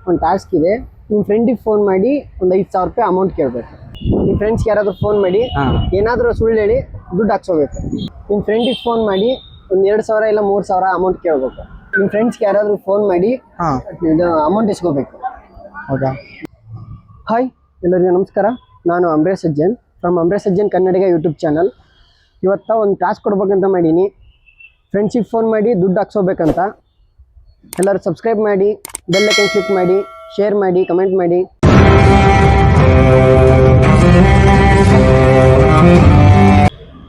ಒಂದು ಟಾಸ್ಕ್ ಇದೆ. ನಿಮ್ಮ ಫ್ರೆಂಡಿಗೆ ಫೋನ್ ಮಾಡಿ ಒಂದು 5,000 ರೂಪಾಯಿ ಅಮೌಂಟ್ ಕೇಳಬೇಕು. ನಿಮ್ಮ ಫ್ರೆಂಡ್ಸ್ಗೆ ಯಾರಾದರೂ ಫೋನ್ ಮಾಡಿ ಏನಾದರೂ ಸುಳ್ಳು ಹೇಳಿ ದುಡ್ಡು ಹಾಕ್ಸೋಬೇಕು. ನಿಮ್ಮ ಫ್ರೆಂಡಿಗೆ ಫೋನ್ ಮಾಡಿ ಒಂದು 2,000 ಇಲ್ಲ 3,000 ಅಮೌಂಟ್ ಕೇಳಬೇಕು. ನಿಮ್ಮ ಫ್ರೆಂಡ್ಸ್ಗೆ ಯಾರಾದರೂ ಫೋನ್ ಮಾಡಿ ಇದು ಅಮೌಂಟ್ ಇಸ್ಕೋಬೇಕು. ಹೌದಾ? ಹಾಯ್ ಎಲ್ಲರಿಗೂ ನಮಸ್ಕಾರ. ನಾನು Ambareesh Sajjan from Ambareesh Sajjan Kannadiga YouTube channel. ಇವತ್ತು ಒಂದು ಟಾಸ್ಕ್ ಕೊಡ್ಬೇಕಂತ ಮಾಡೀನಿ. ಫ್ರೆಂಡ್ಸಿಗೆ ಫೋನ್ ಮಾಡಿ ದುಡ್ಡು ಹಾಕ್ಸೋಬೇಕಂತ. ಎಲ್ಲರೂ ಸಬ್ಸ್ಕ್ರೈಬ್ ಮಾಡಿ, ಬೆಲ್ ಐಕನ್ ಕ್ಲಿಕ್ ಮಾಡಿ, ಶೇರ್ ಮಾಡಿ, ಕಮೆಂಟ್ ಮಾಡಿ.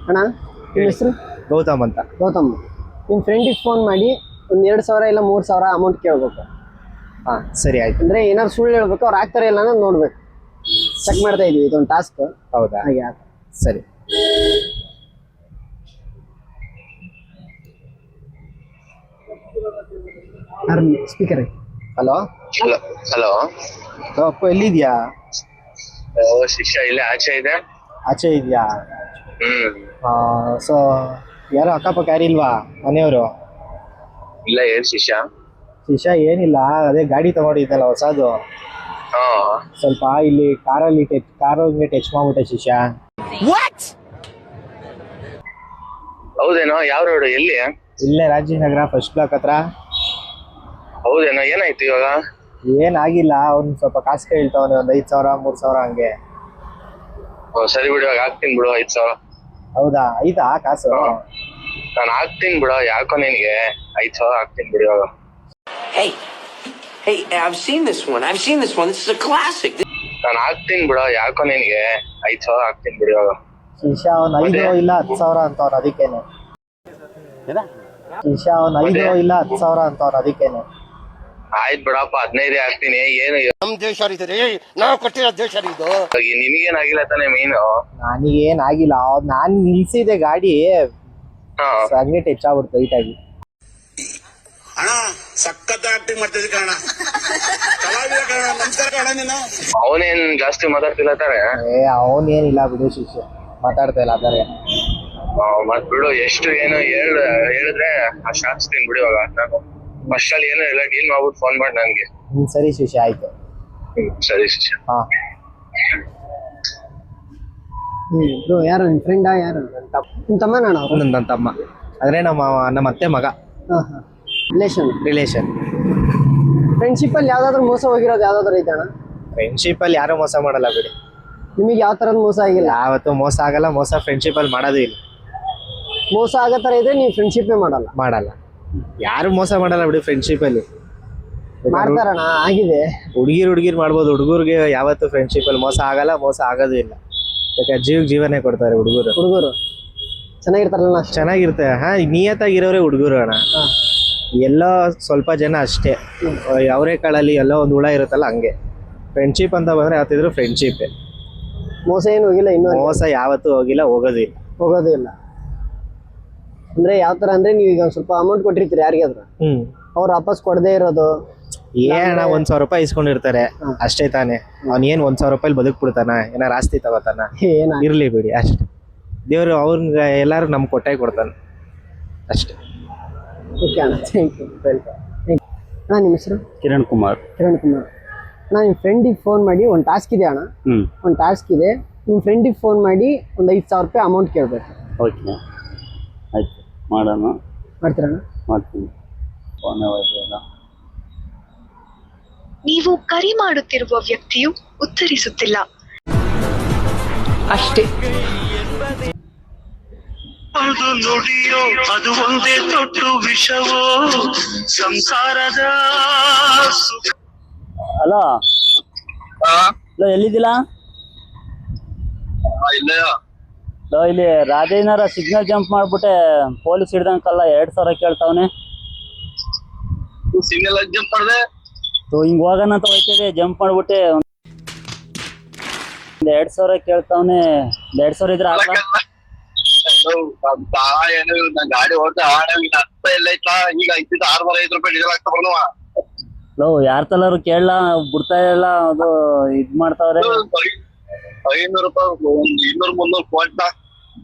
ಅಣ್ಣ ನಿಮ್ಮ ಹೆಸರು? ಗೌತಮ್ ಅಂತ. ಗೌತಮ್. ನಿಮ್ಮ ಫ್ರೆಂಡಿಗೆ ಫೋನ್ ಮಾಡಿ ಒಂದು 2,000 ಇಲ್ಲ 3,000 ಅಮೌಂಟ್ ಕೇಳಬೇಕು. ಹಾಂ ಸರಿ ಆಯ್ತು. ಅಂದರೆ ಏನಾದ್ರು ಸುಳ್ಳು ಹೇಳ್ಬೇಕು, ಅವ್ರು ಆಗ್ತಾರೆ ಇಲ್ಲ ಅನ್ನೋದು ನೋಡ್ಬೇಕು. ಚೆಕ್ ಮಾಡ್ತಾ ಇದೀವಿ, ಇದೊಂದು ಟಾಸ್ಕ್. ಹೌದಾ? ಹಾಗೆ ಸರಿ. ಸ್ಪೀಕರ್. Hello hello. ಅಪ್ಪ ಎಲ್ಲಿದ್ಯಾ? ಶಿಷ್ಯ ಇಲ್ಲೇ ಆಚೆ ಇದೆ. ಆಚೆ ಇದೆಯಾ? ಸೊ ಯಾರು ಅಕ್ಕಪಕ್ಕ ಯಾರಿಲ್ವಾ ಮನೆಯವರು? ಇಲ್ಲ, ಏನ್ ಶಿಷ್ಯ? ಶಿಷ್ಯ ಏನಿಲ್ಲ, ಅದೇ ಗಾಡಿ ತಗೊಂಡಿದ್ದಲ್ಲ ಹೊಸದು. ಸ್ವಲ್ಪ ಇಲ್ಲಿ ಕಾರಲ್ಲಿ ಟಚ್ ಮಾಡ್ಬಿಟ್ಟೆ ಶಿಷ್ಯ. ಹೌದೇನೋ? ಯಾವ ರೋಡ್? ಎಲ್ಲಿ? ಇಲ್ಲೇ ರಾಜೀವ್ನಗರ ಫಸ್ಟ್ ಬ್ಲಾಕ್ ಹತ್ರ. ಹೌದೇನೋ? ಏನಾಯ್ತು ಇವಾಗ? ಏನಾಗಿಲ್ಲ, ಅವ್ನು ಸ್ವಲ್ಪ ಕಾಸು ಕೇಳ್ತಾವನೆ, ಒಂದು 5,000 3,000 ಹಂಗೆ. ಸರಿ ಬಿಡು, ಇವಾಗ ಹಾಕ್ತೀನಿ ಬಿಡು 5,000. ಹೌದಾ? ಆಯ್ತಾ ಕಾಸು? ನಾನು ಹಾಕ್ತೀನಿ ಬಿಡು, ಯಾಕೋ ನಿನ್ಗೆ 5,000 ಹಾಕ್ತೀನಿ ಬಿಡು ಇವಾಗ. Hey, I've seen this one. This is a classic. ನಾನು ಹಾಕ್ತೀನಿ ಬಿಡು, ಯಾಕೋ ನಿನ್ಗೆ 5,000 ಹಾಕ್ತೀನಿ ಬಿಡು ಇವಾಗ. ಶಿಷ್ಯ ಅವ್ನು 5 ಇಲ್ಲ 10,000 ಅಂತವ್ನು, ಅದಕ್ಕೇನೆ. ಶಿಷ್ಯ ಅವ್ನು 5 ಇಲ್ಲ 10,000 ಅಂತವ್ನು, ಅದಕ್ಕೇನೆ. ಆಯ್ತು ಬಿಡಪ್ಪ, 15 ಹಾಕ್ತೀನಿ. ಏನು ನಮ್ ದೇಶ ನಾವು ಕೊಟ್ಟಿರೋ ದೇಶ ಇದು. ನಿನಗೇನಾಗಿಲ್ಲ ತಾನೇ ಮೀನು? ನನಗೇನಾಗಿಲ್ಲ, ನಾನ್ ನಿಲ್ಸಿದೆ ಗಾಡಿ, ಹಂಗೆ ಟಚ್ ಆಗ್ಬಿಡ್ತು ಲೈಟಾಗಿ. ಅಣ್ಣ ಸಖತ್ ಆಕ್ಟಿಂಗ್ ಮಾಡ್ತಿದ್ದೆ ಕಣ, ಕಲಾವಿದ ಕಣ. ನಮಸ್ಕಾರ ಕಣ. ನೀನು ಅವನೇನ್ ಜಾಸ್ತಿ ಮಾತಾಡ್ತಿಲ್ಲ ತಾನೆ? ಅವನೇನಿಲ್ಲ ಬಿಡು ಶಿಷ್ಯ, ಮಾತಾಡ್ತಾ ಇಲ್ಲ ಅದರೆ. ಮತ್ ಬಿಡು, ಎಷ್ಟು ಏನು ಹೇಳಿದ್ರೆ ಅಷ್ಟು ಹಾಕ್ಸ್ತೀನಿ ಬಿಡು ಇವಾಗ. ನಾನು ಫಸ್ಟ್ ಅಲ್ಲಿ ಏನು ಇಲ್ಲ, ಡೀಲ್ ಮಾಡ್ಬಿಟ್ಟು ಫೋನ್ ಮಾಡಿ ನನ್ಗೆ. ಸರಿ ಶಿಷ್ಯ, ಆಯ್ತು. ಸರಿ ಶಿಷ್ಯ. ಬ್ರೋ, ಯಾರು ನಿಮ್ಮ ಫ್ರೆಂಡಾ? ಯಾರು ನಿಮ್ಮ ತಮ್ಮನ? ನನ್ನ ತಮ್ಮ, ಅಂದ್ರೆ ನಮ್ಮ ಅತ್ತೆ ಮಗ. ರಿಲೇಷನ್. ಫ್ರೆಂಡ್ಶಿಪ್ಪಲ್ಲಿ ಯಾವ್ದಾದ್ರು ಮೋಸ ಹೋಗಿರೋದು ಯಾವ್ದಾದ್ರು ಐತೆ ಅಣ್ಣ? ಫ್ರೆಂಡ್ಶಿಪ್ ಅಲ್ಲಿ ಯಾರು ಮೋಸ ಮಾಡಲ್ಲ ಬಿಡಿ. ನಿಮಗೆ ಯಾವ ಥರದ ಮೋಸ ಆಗಿಲ್ಲ? ಯಾವತ್ತೂ ಮೋಸ ಆಗಲ್ಲ, ಮೋಸ ಫ್ರೆಂಡ್ಶಿಪ್ ಅಲ್ಲಿ ಮಾಡೋದು ಇಲ್ಲ. ಮೋಸ ಆಗೋ ಥರ ಇದ್ರೆ ನೀವು ಫ್ರೆಂಡ್ಶಿಪ್ಪೇ ಮಾಡಲ್ಲ. ಯಾರು ಮೋಸ ಮಾಡಲ್ಲ ಬಿಡಿ ಫ್ರೆಂಡ್ಶಿಪ್ ಅಲ್ಲಿ. ಮಾಡ್ತಾರಣ್ಣ, ಆಗಿದೆ. ಹುಡುಗಿರ್ ಮಾಡ್ಬೋದು, ಹುಡುಗರಿಗೆ ಯಾವತ್ತು ಫ್ರೆಂಡ್ಶಿಪ್ ಅಲ್ಲಿ ಮೋಸ ಆಗಲ್ಲ, ಮೋಸ ಆಗೋದು ಇಲ್ಲ. ಯಾಕೆ ಜೀವನೇ ಕೊಡ್ತಾರೆ ಹುಡುಗರು. ಚೆನ್ನಾಗಿರ್ತಾರಲ್ಲ? ಚೆನ್ನಾಗಿರುತ್ತೆ. ನಿಯತ್ತಾಗಿರೋರೇ ಹುಡುಗರು ಅಣ್ಣ. ಎಲ್ಲೋ ಸ್ವಲ್ಪ ಜನ ಅಷ್ಟೇ, ಅವರೇ ಕಾಳಲ್ಲಿ ಎಲ್ಲೋ ಒಂದು ಹುಳ ಇರುತ್ತಲ್ಲ, ಹಂಗೆ. ಫ್ರೆಂಡ್ಶಿಪ್ ಅಂತ ಬಂದ್ರೆ ಯಾವತ್ತಿದ್ರು ಫ್ರೆಂಡ್ಶಿಪ್. ಮೋಸ ಏನು ಹೋಗಿಲ್ಲ ಇನ್ನೂ? ಮೋಸ ಯಾವತ್ತೂ ಹೋಗಿಲ್ಲ, ಹೋಗೋದು ಇಲ್ಲ. ಅಂದ್ರೆ ಯಾವ ತರ ಅಂದ್ರೆ, ನೀವೀಗ ಸ್ವಲ್ಪ ಅಮೌಂಟ್ ಕೊಟ್ಟಿರ್ತೀರಿ ಯಾರಿಗಾದ್ರು, ಅವ್ರು ವಾಪಸ್ ಕೊಡದೇ ಇರೋದು. ಏನ 1,000 ರೂಪಾಯಿ ಇಸ್ಕೊಂಡಿರ್ತಾರೆ ಅಷ್ಟೇ ತಾನೆ. ಅವ್ನ್ ಏನ್ 1,000 ರೂಪಾಯಿ ಬದುಕ್ಬಿಡ್ತಾನ? ಏನಾರ ಆಸ್ತಿ ತಗೋತಾನ? ಇರ್ಲಿ ಬಿಡಿ ಅಷ್ಟೇ. ದೇವ್ರು ಅವ್ರಿಗೆ ಎಲ್ಲಾರು ನಮ್ಗೆ ಕೊಟ್ಟೆ ಕೊಡ್ತಾನೆ ಅಷ್ಟೇ. ಓಕೆ ಅಣ್ಣ, ಥ್ಯಾಂಕ್ ಯು. ಅಣ್ಣ ನಿಮ್ಮ ಹೆಸರು? ಕಿರಣ್ ಕುಮಾರ್. ಅಣ್ಣ, ನಿಮ್ಮ ಫ್ರೆಂಡಿಗೆ ಫೋನ್ ಮಾಡಿ ಒಂದು ಟಾಸ್ಕ್ ಇದೆ ಅಣ್ಣ. ಒಂದು ಟಾಸ್ಕ್ ಇದೆ. ನಿಮ್ಮ ಫ್ರೆಂಡಿಗೆ ಫೋನ್ ಮಾಡಿ ಒಂದು 5,000 ರೂಪಾಯಿ ಅಮೌಂಟ್ ಕೇಳಬೇಕು. ಓಕೆ ಆಯ್ತು, ಮಾಡೋಣ. ಮಾಡ್ತೀರಣ್ಣ? ಮಾಡ್ತೀನಿ. ಫೋನೇ ಹೋಯ್ತಿಲ್ಲ. ನೀವು ಕರೆ ಮಾಡುತ್ತಿರುವ ವ್ಯಕ್ತಿಯು ಉತ್ತರಿಸುತ್ತಿಲ್ಲ. ಅಷ್ಟೇ. ಅದು ನುಡಿಯೋ ಅದು ಒಂದೇ ತೊಟ್ಟು ವಿಷವೋ ಸಂಸಾರದ. ಹಲೋ, ಎಲ್ಲಿದ್ದಿಲ್ಲ? ಇಲ್ಲಿ ರಾಜೇಂದ್ರ ಸಿಗ್ನಲ್ ಜಂಪ್ ಮಾಡ್ಬಿಟ್ಟೆ, ಪೊಲೀಸ್ ಹಿಡ್ದಂಕಲ್ಲ 2,000 ಕೇಳ್ತಾವನೆ. ಸಿಗ್ನಲ್ ಜಂಪ್ ಮಾಡಿದೆ, ಹಿಂಗ್ ಹೋಗೋಣ ಅಂತ ಹೋಯ್ತದೆ, ಜಂಪ್ ಮಾಡ್ಬಿಟ್ಟೆ. 2,000 ಕೇಳ್ತಾವನೆ. 2,000 ಇದ್ರೆ ಹಾಕ. ಗಾಡಿ ಹೊರಟ ಎಲ್ಲ ಐತಾ? ಈಗ 605 ರೂಪಾಯಿ ಡೀಸೆಲ್ ಆಗ್ತಾ ಬರ್ನವ. ಯಾರ ತಲಾರು ಕೇಳಲ್ಲ, ಬಿಡ್ತಾ ಇಲ್ಲ, ಅದು ಇದ್ ಮಾಡ್ತಾವ್ರೆ. 500 ರೂಪಾಯಿ, 200 300 ಕೊಟ್ಟ.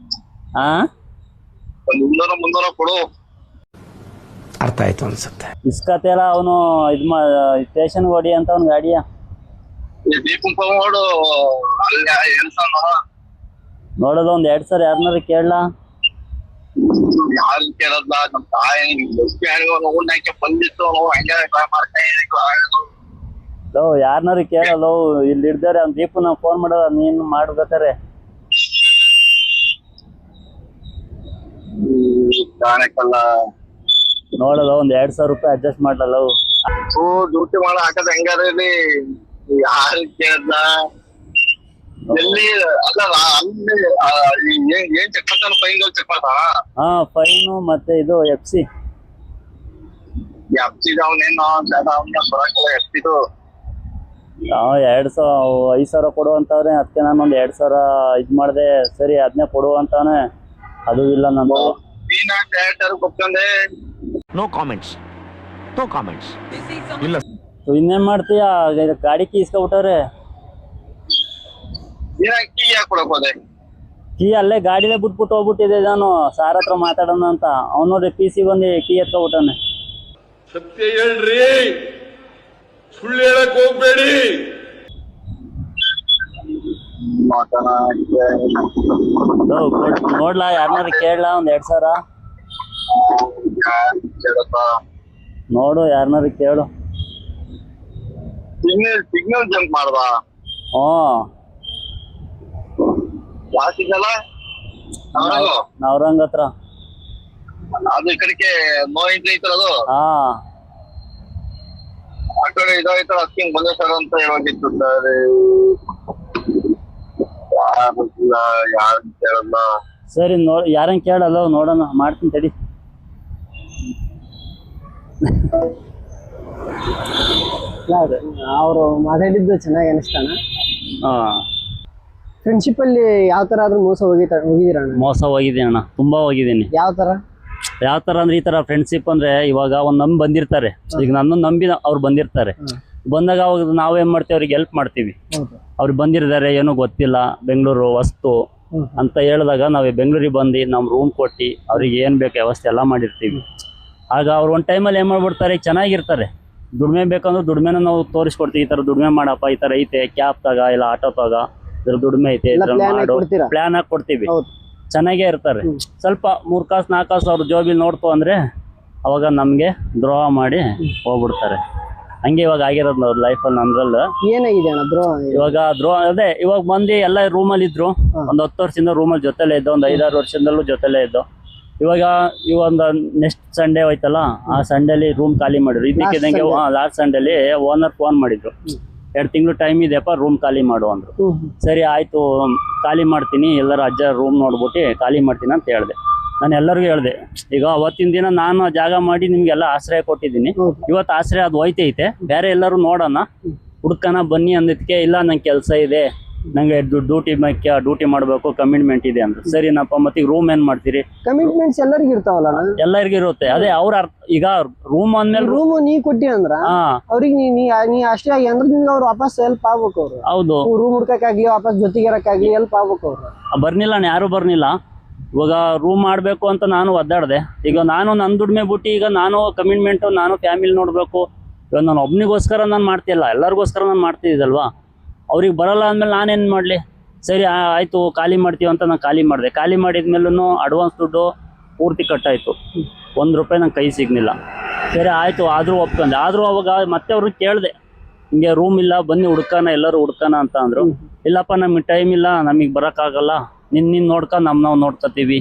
ಆ 100 300 ಕೊಡು. ಅರ್ಥ ಆಯ್ತು ಅನ್ಸುತ್ತೆ. ಇಸ್ಕತೆಲ್ಲ ಅವನು ಸ್ಟೇಷನ್ ಹೊಡಿ ಅಂತ ಅವ್ನ ಗಾಡಿಯ ದೀಪಂ ನೋಡು ಅಲ್ಲಿ ಎಲ್ಸನ ನೋಡೋದು ಒಂದ್ 2,000 ಯಾರನ್ನಾರು ಕೇಳಲ್ಲ. ಯಾರು ಕೇಳಲ್ಲ ನಮ್ ತಾಯಿ ನೋಡಕ್ಕೆ ಬಂದಿತ್ತು ಹಂಗೆ ಲೋ ಯಾರನ್ನಾರು ಕೇಳಲ್ಲ. ಇಲ್ಲಿ ಹಿಡ್ದಾರೆ ಅವ್ನ ದೀಪು ನಾವು ಫೋನ್ ಮಾಡೋದ ನೀನು ಮಾಡ್ಬೇಕಾರೆ ಕಾಣಕ್ಕಲ್ಲ ನೋಡಲ್ಲ ಒಂದ್ 2,000 ರೂಪಾಯಿ ಅಡ್ಜಸ್ಟ್ ಮಾಡಲ್ಲ. ಡ್ಯೂಟಿ ಮಾಡ ಹಾಕದ ಹೆಂಗಾರ ಯಾರು ಕೇಳ್ದ ಎಲ್ಲಿ ಅಲ್ಲ ಅಲ್ಲಿ ಏನ್ ಚೆಕ್ ಮಾಡ್ತಾನ ಫೈನ್ ಚೆಕ್ ಮಾಡ್ತಾನ. ಹಾ ಫೈನು ಮತ್ತೆ ಇದು FC ಅವನೇನು ಬರಕಲ್ಲ ಎಫ್ಸಿದು 5,000 ಕೊಡುವಂತವ್ರೆ. ಅದಕ್ಕೆ ನಾನು ಒಂದ್ 2,000 ಇದ್ ಮಾಡ್ದೆ. ಸರಿ ಅದನ್ನೇ ಕೊಡುವಂತಾನೆ ಅದು ಇಲ್ಲ ನಂದು. ಗೊತ್ತಂದೆ ನೋ ಕಾಮೆಂಟ್ಸ್ ಇಲ್ಲ. ಇನ್ನೇನ್ ಮಾಡ್ತೀಯ ಗಾಡಿ ಕೀ ಇಸ್ಕೊಬಿಟ್ಟವ್ರೆ. ಕೀ ಯಾಕೆ ಕೊಡಕ್ ಹೋದೆ? ಕೀ ಅಲ್ಲೇ ಗಾಡಿಲೇ ಬಿಟ್ಬಿಟ್ಟು ಹೋಗ್ಬಿಟ್ಟಿದೆ. ನಾನು ಸಾರ್ ಹತ್ರ ಮಾತಾಡೋಣ ಅಂತ ಅವ್ನು ನೋಡಿ PC ಬಂದು ಕೀ ಎತ್ಕೊಬಿಟ್ಟಾನೆ. ಸತ್ಯ ಹೇಳ್ರಿ, ಸುಳ್ಳು ಹೇಳಕ್ ಹೋಗ್ಬೇಡಿ. ನೋಡ್ಲಾ ಯಾರನ್ನಾರು ಕೇಳಲಾ ಒಂದ್ 2,000 ನೋಡು ಯಾರನ್ನಾರು ಕೇಳು. ಸಿಗ್ನಲ್ ಜಂಪ್ ಮಾಡ್ದ. ಯಾವ ಸಿಗ್ನಲ್? ನವರಂಗ್ ಹತ್ರ ಅದು ಈ ಕಡೆಗೆ ನೋ ಎಂಟ್ರಿ ಐತಲ್ಲ ಅದು. ಆ ಕಡೆ ಇದಾಯ್ತಲ್ಲ ಅದಕ್ಕೆ ಬಂದ ಸರ್ ಅಂತ ಹೇಳೋಗಿತ್ತು ಸರ್. ಯಾರು ಕೇಳಲ್ಲ. ಸರಿ ಯಾರನ್ ಕೇಳಲ್ಲ ನೋಡೋಣ ಮಾಡ್ತೀನಿ ತಡಿ. ಅವರು ಮಾತಾಡಿದ್ದು ಚೆನ್ನಾಗಿ ಅನಿಸ್ತಾನ. ಫ್ರೆಂಡ್ಶಿಪ್ ಅಲ್ಲಿ ಯಾವ ತರ ಆದ್ರೂ ಮೋಸ ಹೋಗಿದ್ದೀರಣ್ಣ? ಮೋಸ ಹೋಗಿದ್ದೀನಿ ಅಣ್ಣ, ತುಂಬಾ ಹೋಗಿದ್ದೀನಿ. ಯಾವ ತರ ಅಂದ್ರೆ ಈ ತರ ಫ್ರೆಂಡ್ಶಿಪ್ ಅಂದ್ರೆ ಇವಾಗ ಒಂದ್ ನಂಬಿ ಬಂದಿರ್ತಾರೆ. ಈಗ ನನ್ನ ನಂಬಿ ಅವ್ರು ಬಂದಿರ್ತಾರೆ. ಬಂದಾಗ ಅವಾಗ ನಾವೇನ್ ಮಾಡ್ತೀವಿ, ಅವ್ರಿಗೆ ಹೆಲ್ಪ್ ಮಾಡ್ತೀವಿ. ಅವ್ರು ಬಂದಿರ್ತಾರೆ ಏನೋ ಗೊತ್ತಿಲ್ಲ, ಬೆಂಗಳೂರು ವಸ್ತು ಅಂತ ಹೇಳಿದಾಗ ನಾವೇ ಬೆಂಗಳೂರಿಗೆ ಬಂದು ನಮ್ ರೂಮ್ ಕೊಟ್ಟು ಅವ್ರಿಗೆ ಏನ್ ಬೇಕು ವ್ಯವಸ್ಥೆ ಎಲ್ಲ ಮಾಡಿರ್ತೀವಿ. ಆಗ ಅವ್ರು ಒಂದ್ ಟೈಮಲ್ಲಿ ಏನ್ ಮಾಡ್ಬಿಡ್ತಾರೆ, ಚೆನ್ನಾಗಿರ್ತಾರೆ. ದುಡಿಮೆ ಬೇಕಂದ್ರೆ ದುಡಿಮೆನ ನಾವು ತೋರಿಸ್ಕೊಡ್ತೀವಿ. ಈ ತರ ದುಡಿಮೆ ಮಾಡಪ್ಪ, ಈ ತರ ಐತೆ, ಕ್ಯಾಬ್ ತಗ ಇಲ್ಲ ಆಟೋ ತಗ, ಇದ್ರ ದುಡಿಮೆ ಐತೆ, ಇದ್ರ ಮಾಡು, ಪ್ಲಾನ್ ಹಾಕಿ ಕೊಡ್ತೀವಿ. ಚೆನ್ನಾಗೇ ಇರ್ತಾರೆ. ಸ್ವಲ್ಪ 3 ಕಾಸು 4 ಕಾಸು ಅವ್ರ ಜೋಬಿಲ್ ನೋಡ್ತು ಅಂದ್ರೆ ಅವಾಗ ನಮ್ಗೆ ದ್ರೋಹ ಮಾಡಿ ಹೋಗ್ಬಿಡ್ತಾರೆ. ಹಂಗೆ ಇವಾಗ ಆಗಿರೋದು ಲೈಫಲ್ಲಿ ನಮ್ದ್ರಲ್ಲಿ. ಏನಾಗಿದೆ ಅಣ್ಣ ದ್ರೋಹ? ಇವಾಗ ದ್ರೋಹ ಅದೇ ಇವಾಗ ಮಂದಿ ಎಲ್ಲ ರೂಮಲ್ಲಿ ಇದ್ರು. ಒಂದ್ 10 ವರ್ಷದಿಂದ ರೂಮಲ್ಲಿ ಜೊತೆಲೇ ಇದ್ದು, ಒಂದ್ 5-6 ವರ್ಷದಿಂದಲೂ ಜೊತೆಲೇ ಇದ್ದು. ಇವಾಗ ಒಂದು ನೆಕ್ಸ್ಟ್ ಸಂಡೇ ಹೋಯ್ತಲ್ಲ, ಆ ಸಂಡೇಲಿ ರೂಮ್ ಖಾಲಿ ಮಾಡಿದ್ರು. ಇದಕ್ಕಿದಂಗೆ ಲಾಸ್ಟ್ ಸಂಡೇಲಿ ಓನರ್ ಫೋನ್ ಮಾಡಿದ್ರು, 2 ತಿಂಗಳು ಟೈಮ್ ಇದೆಯಪ್ಪ ರೂಮ್ ಖಾಲಿ ಮಾಡು ಅಂದ್ರು. ಸರಿ ಆಯ್ತು ಖಾಲಿ ಮಾಡ್ತೀನಿ, ಎಲ್ಲರೂ ಅಜ್ಜ ರೂಮ್ ನೋಡ್ಬಿಟ್ಟು ಖಾಲಿ ಮಾಡ್ತೀನಿ ಅಂತ ಹೇಳ್ದೆ. ನಾನು ಎಲ್ಲರಿಗೂ ಹೇಳ್ದೆ, ಈಗ ಅವತ್ತಿನ ದಿನ ನಾನು ಜಾಗ ಮಾಡಿ ನಿಮ್ಗೆಲ್ಲ ಆಶ್ರಯ ಕೊಟ್ಟಿದ್ದೀನಿ. ಇವತ್ತು ಆಶ್ರಯ ಅದು ಹೋಯ್ತೈತೆ, ಬೇರೆ ಎಲ್ಲರೂ ನೋಡೋಣ ಹುಡ್ಕನ ಬನ್ನಿ ಅಂದಿದ್ಕೆ ಇಲ್ಲ ನಂಗೆ ಕೆಲಸ ಇದೆ, ನಂಗೆ ಡ್ಯೂಟಿ ಮಾಡ್ಬೇಕು, ಕಮಿಟ್ಮೆಂಟ್ ಇದೆ ಅಂತ. ಸರಿನಪ್ಪ ಮತ್ತೆ ಈಗ ರೂಮ್ ಏನ್ ಮಾಡ್ತೀರಿ? ಕಮಿಟ್ಮೆಂಟ್ಸ್ ಎಲ್ಲರಿಗೂ ಇರ್ತಾವಲ್ಲ? ಎಲ್ಲರಿಗೂ ಇರುತ್ತೆ. ಅದೇ ಅವ್ರ ಈಗ ರೂಮ್ ಅಂದ್ಮೇಲೆ ರೂಮ್ ನೀ ಕೊಟ್ಟಿ ಅಂದ್ರ ಅವ್ರಿಗೆ ನೀ ಅಷ್ಟೇ ಆಗಿ ಅಂದ್ರೆ ನಿಮ್ಗೆ ಅವ್ರು ವಾಪಸ್ ಹೆಲ್ಪ್ ಆಗ್ಬೇಕು. ಅವ್ರು ಹೌದು ರೂಮ್ ಹುಡ್ಕಕ್ಕಾಗ್ಲಿ ವಾಪಸ್ ಜೊತೆಗೆ ಇರಕ್ಕಾಗ್ಲಿ ಹೆಲ್ಪ್ ಆಗ್ಬೇಕು. ಅವ್ರು ಬರ್ನಿಲ್ಲ, ಯಾರು ಬರ್ನಿಲ್ಲ. ಇವಾಗ ರೂಮ್ ಮಾಡ್ಬೇಕು ಅಂತ ನಾನು ಒದ್ದಾಡ್ದೆ. ಈಗ ನಾನು ನನ್ನ ದುಡಿಮೆ ಬಿಟ್ಟು ಈಗ ನಾನು ಕಮಿಟ್ಮೆಂಟ್, ನಾನು ಫ್ಯಾಮಿಲಿ ನೋಡ್ಬೇಕು. ಇವಾಗ ನಾನು ಒಬ್ನಿಗೋಸ್ಕರ ನಾನು ಮಾಡ್ತಿಲ್ಲ, ಎಲ್ಲರಿಗೋಸ್ಕರ ನಾನು ಮಾಡ್ತಿದ್ದಲ್ವಾ. ಅವ್ರಿಗೆ ಬರಲ್ಲ ಅಂದ್ಮೇಲೆ ನಾನೇನು ಮಾಡಲಿ? ಸರಿ ಆಯಿತು ಖಾಲಿ ಮಾಡ್ತೀವಿ ಅಂತ ನಾನು ಖಾಲಿ ಮಾಡಿದೆ. ಖಾಲಿ ಮಾಡಿದ್ಮೇಲೂ ಅಡ್ವಾನ್ಸ್ ದುಡ್ಡು ಪೂರ್ತಿ ಕಟ್ಟಾಯಿತು. 1 ರೂಪಾಯಿ ನಂಗೆ ಕೈ ಸಿಗ್ನಿಲ್ಲ. ಸರಿ ಆಯಿತು ಆದರೂ ಒಪ್ಕೊಂಡೆ. ಆದರೂ ಅವಾಗ ಮತ್ತೆ ಅವ್ರಿಗೆ ಕೇಳಿದೆ, ಹಿಂಗೆ ರೂಮ್ ಇಲ್ಲ ಬನ್ನಿ ಹುಡ್ಕೋಣ, ಎಲ್ಲರೂ ಹುಡ್ಕೋಣ ಅಂತ ಅಂದರು. ಇಲ್ಲಪ್ಪ ನಮಗೆ ಟೈಮ್ ಇಲ್ಲ, ನಮಗೆ ಬರೋಕ್ಕಾಗಲ್ಲ, ನಿನ್ನ ನೋಡ್ಕೊಂಡು ನಾವು ನೋಡ್ಕೊತೀವಿ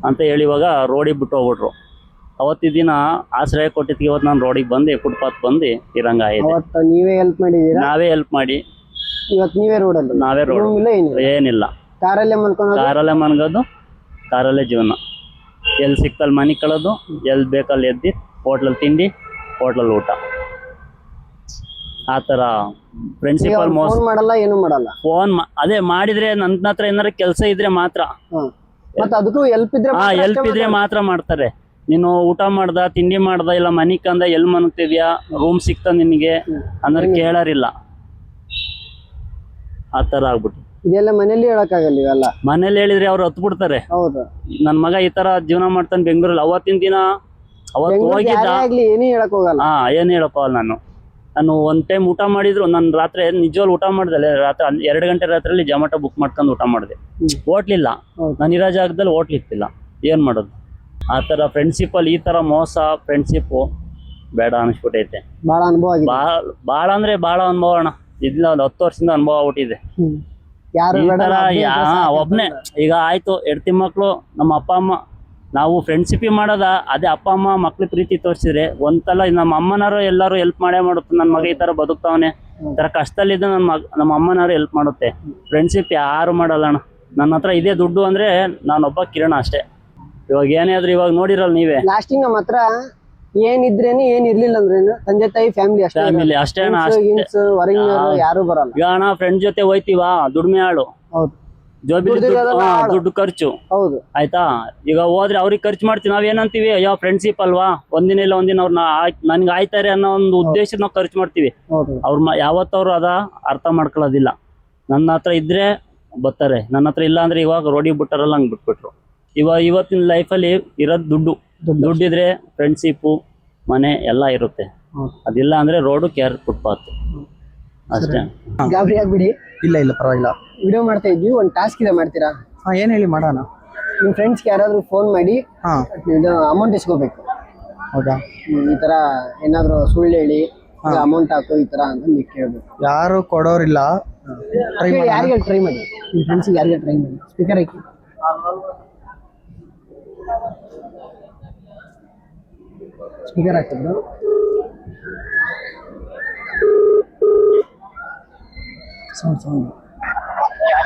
ಅಂತ ಹೇಳಿ ಇವಾಗ ರೋಡಿಗೆ ಬಿಟ್ಟು ಹೋಗ್ಬಿಟ್ರು. ಅವತ್ತಿನ ದಿನ ಆಶ್ರಯ ಕೊಟ್ಟಿದ್ದಕ್ಕೆ ಇವತ್ತು ನಾನು ರೋಡಿಗೆ ಬಂದು ಫುಟ್ಪಾತ್ ಬಂದು ಇರಂಗಾಗಿದೆ. ನೀವೇ ಹೆಲ್ಪ್ ಮಾಡಿದ್ದೀರಾ? ನಾವೇ ಹೆಲ್ಪ್ ಮಾಡಿ ಇವತ್ತು ನೀವೇ ರೋಡಲ್ಲಿ? ನಾವೇ ರೋಡ್, ಏನಿಲ್ಲ. ಕಾರಲ್ಲೇ ಮನ್ಗೋದು, ಕಾರಲ್ಲೇ ಜೀವನ. ಎಲ್ಲಿ ಸಿಕ್ಕಲ್ಲಿ ಮನೆ ಕಳೋದು, ಎಲ್ಲಿ ಬೇಕಲ್ಲಿ ಎದ್ದು ಹೋಟ್ಲಲ್ಲಿ ತಿಂಡಿ, ಹೋಟ್ಲಲ್ಲಿ ಊಟ. ಆ ಥರ ಪ್ರಿನ್ಸಿಪಲ್ ಮೋಸ ಮಾಡಲ್ಲ, ಏನು ಮಾಡಲ್ಲ. ಫೋನ್ ಅದೇ ಮಾಡಿದ್ರೆ ನನ್ನ ಹತ್ರ ಏನಾರ ಕೆಲಸ ಇದ್ರೆ ಮಾತ್ರ, ಅದಕ್ಕೂ ಹೆಲ್ಪ್ ಇದ್ರೆ ಮಾತ್ರ ಮಾಡ್ತಾರೆ. ನೀನು ಊಟ ಮಾಡ್ದ, ತಿಂಡಿ ಮಾಡ್ದ, ಇಲ್ಲ ಮನಿ ಕಂದ, ಎಲ್ಲಿ ಮನ್ಗ್ತಿದ್ಯಾ, ರೂಮ್ ಸಿಕ್ತ ನಿನಗೆ ಅಂದ್ರೆ ಕೇಳಾರಿಲ್ಲ. ಆ ಥರ ಆಗ್ಬಿಟ್ಟು ಇದೆಲ್ಲ ಮನೇಲಿ ಹೇಳಕ್ಕಾಗಲ್ಲ. ಇವೆಲ್ಲ ಮನೇಲಿ ಹೇಳಿದ್ರೆ ಅವ್ರು ಹತ್ ಬಿಡ್ತಾರೆ. ಹೌದು, ನನ್ ಮಗ ಈ ತರ ಜೀವನ ಮಾಡ್ತಾನೆ ಬೆಂಗಳೂರಲ್ಲಿ. ಅವತ್ತಿನ ದಿನ ಅವತ್ತು ಬೆಂಗ್ಳೂರ್ಗೆ ಹೋಗಿದ್ದ ಯಾರೇ ಆಗ್ಲಿ ಏನೂ ಹೇಳಕ್ ಹೋಗಲ್ಲ. ಏನು ಹೇಳೋಕ್ಕಾಗಲ್ಲ. ನಾನು ಒಂದು ಟೈಮ್ ಊಟ ಮಾಡಿದ್ರು, ನಾನು ರಾತ್ರಿ ನಿಜವಾಗ್ಲೂ ಊಟ ಮಾಡ್ದಲ್ಲ, ರಾತ್ರಿ 2 ಗಂಟೆ ರಾತ್ರಿಯಲ್ಲಿ ಜೊಮ್ಯಾಟೊ ಬುಕ್ ಮಾಡ್ಕೊಂಡು ಊಟ ಮಾಡಿದೆ. ಹೋಟ್ಲಿಲ್ಲ, ನಾನು ಇರೋ ಜಾಗದಲ್ಲಿ ಹೋಟ್ಲ್ ಇತ್ತಿಲ್ಲ, ಏನು ಮಾಡೋದು? ಆ ಥರ ಫ್ರೆಂಡ್ಶಿಪ್ಪಲ್ಲಿ ಈ ಥರ ಮೋಸ ಫ್ರೆಂಡ್ಶಿಪ್ಪು ಬೇಡ ಅನಿಸ್ಬಿಟ್ಟೈತೆ. ಬಹಳ ಅನುಭವ ಆಗಿದೆ. ಭಾಳ ಅಂದ್ರೆ ಭಾಳ ಅನುಭವ ಅಣ್ಣ. ಇಲ್ಲ ಒಂದು 10 ವರ್ಷದಿಂದ ಅನುಭವ ಆಗ್ಬಿಟ್ಟಿದೆ. ಯಾರು ಈ ಬೇಡ, ಥರ ಒಬ್ಬನೇ ಈಗ ಆಯ್ತು 2 ಮಕ್ಕಳು, ನಮ್ಮ ಅಪ್ಪ ಅಮ್ಮ, ನಾವು ಫ್ರೆಂಡ್ಶಿಪ್ ಮಾಡೋದ ಅದೇ ಅಪ್ಪ ಅಮ್ಮ ಮಕ್ಳು ಪ್ರೀತಿ ತೋರಿಸಿದ್ರೆ ಒಂದ್ಸಲ ನಮ್ಮ ಅಮ್ಮನಾರು ಎಲ್ಲರೂ ಹೆಲ್ಪ್ ಮಾಡೇ ಮಾಡುತ್ತೆ. ನನ್ನ ಮಗ ಈ ಥರ ಬದುಕ್ತಾವನೆ, ಈ ಥರ ಕಷ್ಟದಲ್ಲಿದ್ದ ನಮ್ಮ ಅಮ್ಮನಾರು ಹೆಲ್ಪ್ ಮಾಡುತ್ತೆ. ಫ್ರೆಂಡ್ಶಿಪ್ ಯಾರು ಮಾಡಲ್ಲ ಅಣ್ಣ. ನನ್ನ ಹತ್ರ ಇದೇ ದುಡ್ಡು ಅಂದ್ರೆ ನಾನೊಬ್ಬ ಕಿರಣ ಅಷ್ಟೇ. ಇವಾಗ ಏನೇ ಆದ್ರೂ ಇವಾಗ ನೋಡಿರಲ್ಲ ನೀವೇ, ಲಾಸ್ಟಿಂಗ್ ನಮ್ಮ ಹತ್ರ ಏನಿದ್ರೇನು ಏನ್ ಇರ್ಲಿಲ್ಲ ಅಂದ್ರೇನು ತಂದೆ ತಾಯಿ ಫ್ಯಾಮಿಲಿ ಅಷ್ಟೇ. ಫ್ಯಾಮಿಲಿ ಅಷ್ಟೇ ಅಣ್ಣ. ಹೊರಗಿನವರು ಯಾರು ಬರಲ್ಲ. ಈಗ ಅಣ್ಣ ಫ್ರೆಂಡ್ ಜೊತೆ ಹೋಯ್ತೀವ, ದುಡಿಮೆ ಆಳು, ಹೌದು, ಜೋಬಿಲಿ ದುಡ್ಡು ಖರ್ಚು ಹೌದು. ಆಯ್ತಾ. ಈಗ ಹೋದ್ರೆ ಅವ್ರಿಗೆ ಖರ್ಚು ಮಾಡ್ತೀವಿ, ನಾವೇನಂತೀವಿ, ಅಯ್ಯೋ ಫ್ರೆಂಡ್ಶಿಪ್ ಅಲ್ವಾ, ಒಂದಿನ ಇಲ್ಲ ಒಂದಿನ ಅವ್ರನ್ನ ನನ್ಗೆ ಆಯ್ತಾರೆ ಅನ್ನೋ ಒಂದು ಉದ್ದೇಶದ ನಾವು ಖರ್ಚು ಮಾಡ್ತೀವಿ. ಯಾವತ್ತವ್ರು ಅದ ಅರ್ಥ ಮಾಡ್ಕೊಳ್ಳೋದಿಲ್ಲ. ನನ್ನ ಹತ್ರ ಇದ್ರೆ ಬರ್ತಾರೆ, ನನ್ನ ಹತ್ರ ಇಲ್ಲ ಅಂದ್ರೆ ಇವಾಗ ರೋಡಿಗೆ ಬಿಟ್ಟಾರಲ್ಲ ಹಂಗೆ ಬಿಟ್ಬಿಟ್ರು. ಇವತ್ತಿನ ಲೈಫಲ್ಲಿ ಇರೋದು ದುಡ್ಡಿದ್ರೆ ಫ್ರೆಂಡ್ಶಿಪ್ಪು, ಮನೆ ಎಲ್ಲ ಇರುತ್ತೆ. ಅದಿಲ್ಲ ಅಂದ್ರೆ ರೋಡು, ಕೇರ್, ಫುಟ್ಪಾತ್ ಅಷ್ಟೇ. ಗಾಬರಿ ಆಗ್ಬಿಡಿ. ಇಲ್ಲ ಪರವಾಗಿಲ್ಲ. ವಿಡಿಯೋ ಮಾಡ್ತಾ ಇದ್ವಿ, ಒಂದು ಟಾಸ್ಕ್ ಇದೆ, ಮಾಡ್ತೀರಾ? ಏನ್ ಹೇಳಿ ಮಾಡೋಣ. ನಿಮ್ಮ ಫ್ರೆಂಡ್ಸ್ಗೆ ಯಾರಾದ್ರೂ ಫೋನ್ ಮಾಡಿ ಇದು ಅಮೌಂಟ್ ಇಸ್ಕೋಬೇಕು. ಹೌದಾ? ಈ ತರ ಏನಾದ್ರು ಸುಳ್ಳು ಹೇಳಿ ಅಮೌಂಟ್ ಹಾಕು ಈ ತರ ಅಂತ ನೀವು ಕೇಳ್ಬೇಕು. ಯಾರು ಕೊಡೋರಿಲ್ಲ. ಯಾರಿಗೆ ಟ್ರೈ ಮಾಡಿ, ನಿಮ್ಮ ಫ್ರೆಂಡ್ಸ್ಗೆ ಯಾರಿಗೆ ಟ್ರೈ ಮಾಡಿ. ಸ್ಪೀಕರ್ ಹಾಕಿ. ಸ್ಪೀಕರ್ ಹಾಕಿದ್ರು.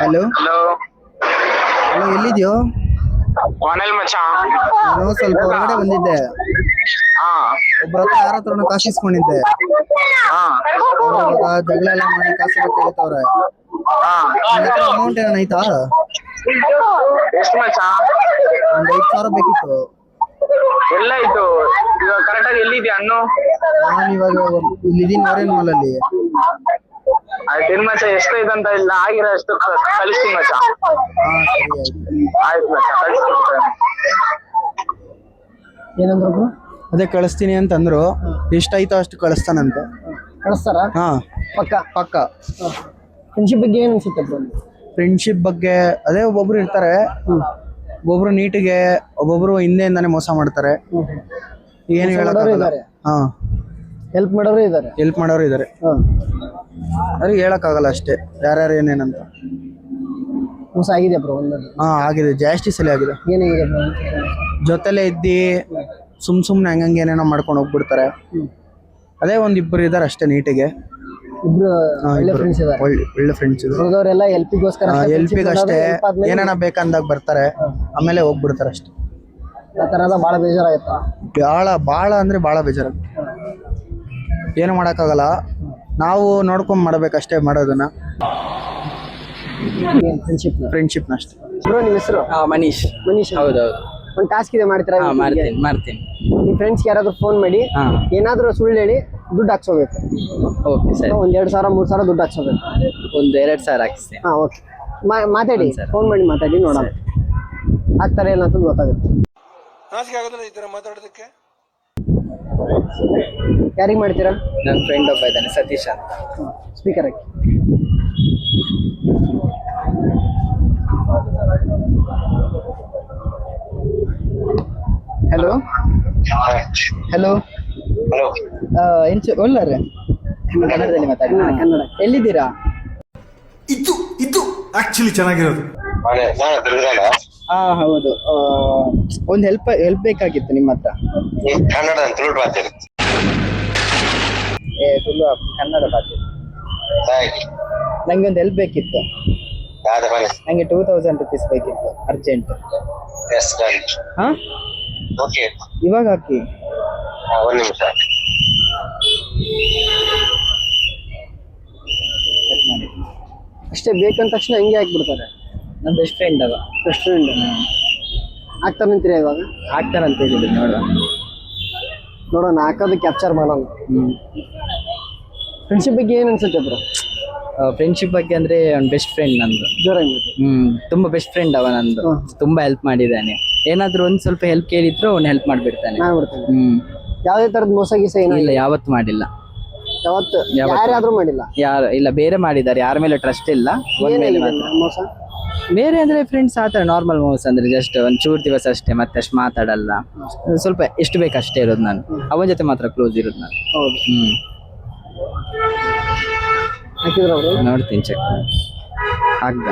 ಹಲೋ ಹಲೋ, ಎಲ್ಲಿದ್ಯೋ? ಮನೇಲಿ ಮಚ್ಚ. ನಾನು ಸ್ವಲ್ಪ ಹೊರಗಡೆ ಬಂದಿದ್ದೆ. ಒಬ್ಬರ ಹತ್ರ ಯಾರ ಹತ್ರ ಕಾಸು ಇಸ್ಕೊಂಡಿದ್ದೆ. ಜಗಳ ಎಲ್ಲ ಮಾಡಿ ಕಾಸು ಕೇಳ್ತವ್ರೆ. ಅಮೌಂಟ್ ಏನಾಯ್ತಾ? ಎಷ್ಟು ಮಚ್ಚ? ಒಂದು 5,000 ಬೇಕಿತ್ತು. ಎಲ್ಲ ಆಯ್ತು. ಇವಾಗ ಕರೆಕ್ಟ್ ಆಗಿ ಎಲ್ಲಿದ್ಯಾ ಅಣ್ಣು? ನಾನು ಇವಾಗ ಇಲ್ಲಿದ್ದೀನಿ, ಓರಿಯನ್ ಮಾಲ್ ಅಲ್ಲಿ. ಆಯ್ತು ಮಚ್ಚ, ಎಷ್ಟು ಇದಂತ ಇಲ್ಲ, ಆಗಿರೋ ಅಷ್ಟು ಕಳಿಸ್ತೀನಿ ಮಚ್ಚ. ಆಯ್ತು ಮಚ್ಚ, ಕಳಿಸ್ಕೊಡ್ತೇನೆ. ಏನಂದ್ರು? ಅದೇ ಕಳಿಸ್ತೀನಿ ಅಂತಂದ್ರು. ಎಷ್ಟಾಯ್ತೋ ಅಷ್ಟು ಕಳಿಸ್ತಾನಂತೆ. ಕಳಿಸ್ತಾರ? ಹಾ, ಪಕ್ಕ. ಫ್ರೆಂಡ್ಶಿಪ್ ಬಗ್ಗೆ ಏನ್ ಅನ್ಸುತ್ತೆ? ಫ್ರೆಂಡ್ಶಿಪ್ ಬಗ್ಗೆ ಅದೇ, ಒಬ್ಬೊಬ್ರು ಇರ್ತಾರೆ, ಒಬ್ಬೊಬ್ರು ನೀಟಿಗೆ, ಒಬ್ಬೊಬ್ರು ಹಿಂದೆಯಿಂದಾನೆ ಮೋಸ ಮಾಡ್ತಾರೆ. ಏನು ಹೇಳಕ್ಕಾಗಲ್ಲ. ಹಾ, ಹೆಲ್ಪ್ ಮಾಡೋರು ಇದ್ದಾರೆ. ಅವ್ರಿಗೆ ಹೇಳಕ್ಕಾಗಲ್ಲ ಅಷ್ಟೇ, ಯಾರ್ಯಾರು ಏನೇನಂತ. ಮೋಸ ಆಗಿದೆ ಬ್ರೋ? ಆಗಿದೆ, ಜಾಸ್ತಿ ಸಲ ಆಗಿದೆ. ಏನಾಗಿದೆ ಬ್ರೋ? ಜೊತೆಲೆ ಇದ್ದಿ ಸುಮ್ನೆ ಹಂಗಂಗೆ ಏನೇನೋ ಮಾಡ್ಕೊಂಡು ಹೋಗ್ಬಿಡ್ತಾರೆ. ಅದೇ ಒಂದಿಬ್ಬರು ಇದಾರೆ ಅಷ್ಟೇ ನೀಟಿಗೆ. ಇಬ್ರು ಒಳ್ಳೆ ಫ್ರೆಂಡ್ಸ್ ಇದ್ದಾರೆ. ಒಳ್ಳೆ ಫ್ರೆಂಡ್ಸ್ ಇದ್ದಾರೆ. ಉಳಿದವರೆಲ್ಲ ಹೆಲ್ಪಿಗೋಸ್ಕರ ಅಷ್ಟೇ, ಏನಾನ ಬೇಕಂದಾಗ ಬರ್ತಾರೆ, ಆಮೇಲೆ ಹೋಗ್ಬಿಡ್ತಾರೆ ಅಷ್ಟೇ. ಆ ಥರದ ಭಾಳ ಬೇಜಾರಾಗುತ್ತಾ? ಭಾಳ ಅಂದ್ರೆ ಭಾಳ ಬೇಜಾರಾಗುತ್ತೆ. ಏನು ಮಾಡೋಕ್ಕಾಗಲ್ಲ, ನಾವು ನೋಡ್ಕೊಂಡ್ ಮಾಡ್ಬೇಕಷ್ಟೇ ಮಾಡೋದನ್ನ. ಫ್ರೆಂಡ್ಶಿಪ್ನ ಅಷ್ಟೇ. ಬ್ರೋ, ನಿಮ್ಮ ಹೆಸರು? ಮನೀಶ್. ಹೌದೌದು. ಒಂದು ಟಾಸ್ಕ್ ಇದೆ, ಮಾಡ್ತೀರಾ? ಮಾಡ್ತೀನಿ. ನಿಮ್ಮ ಫ್ರೆಂಡ್ಸ್ಗೆ ಯಾರಾದ್ರೂ ಫೋನ್ ಮಾಡಿ ಏನಾದರೂ ಸುಳ್ಳು ಹೇಳಿ ದುಡ್ಡು ಹಾಕ್ಸೋಬೇಕು. Okay sir. 2,000 3,000 ದುಡ್ಡು ಹಾಕ್ಸೋಬೇಕು. ಒಂದು 2,000 ಹಾಕಿಸ್ತೀನಿ. ಓಕೆ, ಮಾತಾಡಿ, ಫೋನ್ ಮಾಡಿ ಮಾತಾಡಿ, ನೋಡೋಣ ಆಗ್ತಾರೆ ಇಲ್ಲ ಅಂತ ಗೊತ್ತಾಗುತ್ತೆ. ಈ ತರ ಮಾತಾಡೋದಕ್ಕೆ ಯಾರಿಗೆ ಮಾಡ್ತೀರಾ? ನನ್ನ ಫ್ರೆಂಡ್ ಒಬ್ಬ ಇದ್ದಾನೆ, ಸತೀಶ್ ಅಂತ. ಸ್ಪೀಕರ್ ಹಾಕಿ. ಹಲೋ ಹಲೋ ಹಲೋ, ಒಳ್ಳೆ ಕನ್ನಡದಲ್ಲಿ ಮಾತಾಡಿ. ಕನ್ನಡ. ಎಲ್ಲಿದ್ದೀರಾ? ಇದು ಆಕ್ಚುಲಿ ಚೆನ್ನಾಗಿರೋದು. ಹೌದು. ಒಂದು ಹೆಲ್ಪ್ ಬೇಕಾಗಿತ್ತು ನಿಮ್ಮ ಹತ್ರ. ಕನ್ನಡ ತುಳು ಮಾತಾಡಿ. ತುಳು ಕನ್ನಡ ಮಾತಾಡಿ. ನಂಗೆ ಒಂದು ಹೆಲ್ಪ್ ಬೇಕಿತ್ತು. ನಂಗೆ 2,000 rupees ಬೇಕಿತ್ತು, ಅರ್ಜೆಂಟ್. ಇವಾಗ ಹಾಕಿ. ಒಂದು ನಿಮಿಷ. ಅಷ್ಟೇ, ಬೇಕಂದ ತಕ್ಷಣ ಹಂಗೆ ಹಾಕ್ಬಿಡ್ತಾರೆ. ನನ್ನ ಬೆಸ್ಟ್ ಫ್ರೆಂಡ್ ಆಗ್ತಾರೆ ನಿಂತೀರಾ? ಇವಾಗ ಆಗ್ತಾರಂತ ಹೇಳಿದ್ರು, ನೋಡೋಣ, ಹಾಕೋದು ಕ್ಯಾಪ್ಚರ್ ಮಾಡೋಣ. ಫ್ರೆಂಡ್ಶಿಪ್ ಬಗ್ಗೆ ಏನು ಅನ್ಸುತ್ತೆ ಬ್ರೋ? ಫ್ರೆಂಡ್ಶಿಪ್ ಬಗ್ಗೆ ಅಂದ್ರೆ ಅವ್ನ ಬೆಸ್ಟ್ ಫ್ರೆಂಡ್ ನಂದು. ಜೋರಾಗಿ ತುಂಬಾ ಬೆಸ್ಟ್ ಫ್ರೆಂಡ್ ಅವ ನಂದು. ತುಂಬಾ ಹೆಲ್ಪ್ ಮಾಡಿದ್ದಾನೆ. ಏನಾದ್ರು ಒಂದ್ ಸ್ವಲ್ಪ ಹೆಲ್ಪ್ ಕೇಳಿದ್ರು ಅವ್ನು ಹೆಲ್ಪ್ ಮಾಡ್ಬಿಡ್ತಾನೆ. ಮಾಡ್ಬಿಡ್ತಾನೆ. ಹ್ಮ್. ಯಾವ್ದೇ ತರದ್ ಮೋಸ ಗೀಸ ಏನೋ ಇಲ್ಲ ಯಾವತ್ತು ಮಾಡಿಲ್ಲ. ಯಾವತ್ತು ಯಾವತ್ತು? ಯಾರಾದ್ರೂ ಮಾಡಿಲ್ಲ. ಯಾರು ಇಲ್ಲ, ಬೇರೆ ಮಾಡಿದ್ದಾರೆ, ಯಾರ ಮೇಲೆ ಟ್ರಸ್ಟ್ ಇಲ್ಲ. ಒಂದ್ ಮೇಲೆ ಏನಿದೆ ಮಾತ್ರ. ಮೋಸ? ಬೇರೆ ಅಂದ್ರೆ ಫ್ರೆಂಡ್ಸ್ ಆತರ ನಾರ್ಮಲ್ ಮೂವ್ಸ್ ಅಂದ್ರೆ ಜಸ್ಟ್ ಒಂದ್ ಚೂರ್ ದಿವಸ ಅಷ್ಟೇ, ಮತ್ತೆ ಅಷ್ಟು ಮಾತಾಡಲ್ಲ. ಸ್ವಲ್ಪ ಎಷ್ಟು ಬೇಕು ಅಷ್ಟೇ ಇರೋದು ನಾನು. ಅವನ ಜೊತೆ ಮಾತ್ರ ಕ್ಲೋಸ್ ಇರೋದು ನಾನು. ಹೌದು. ಹ್ಮ್. ಹಾಕಿದ್ರ ಅವರು? ನೋಡ್ತೀನಿ, ಚೆಕ್ ಆಗ್ದ.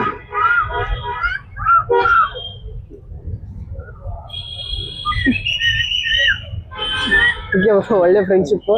ಒಳ್ಳೆ ಫ್ರೆಂಡ್ಶಿಪ್.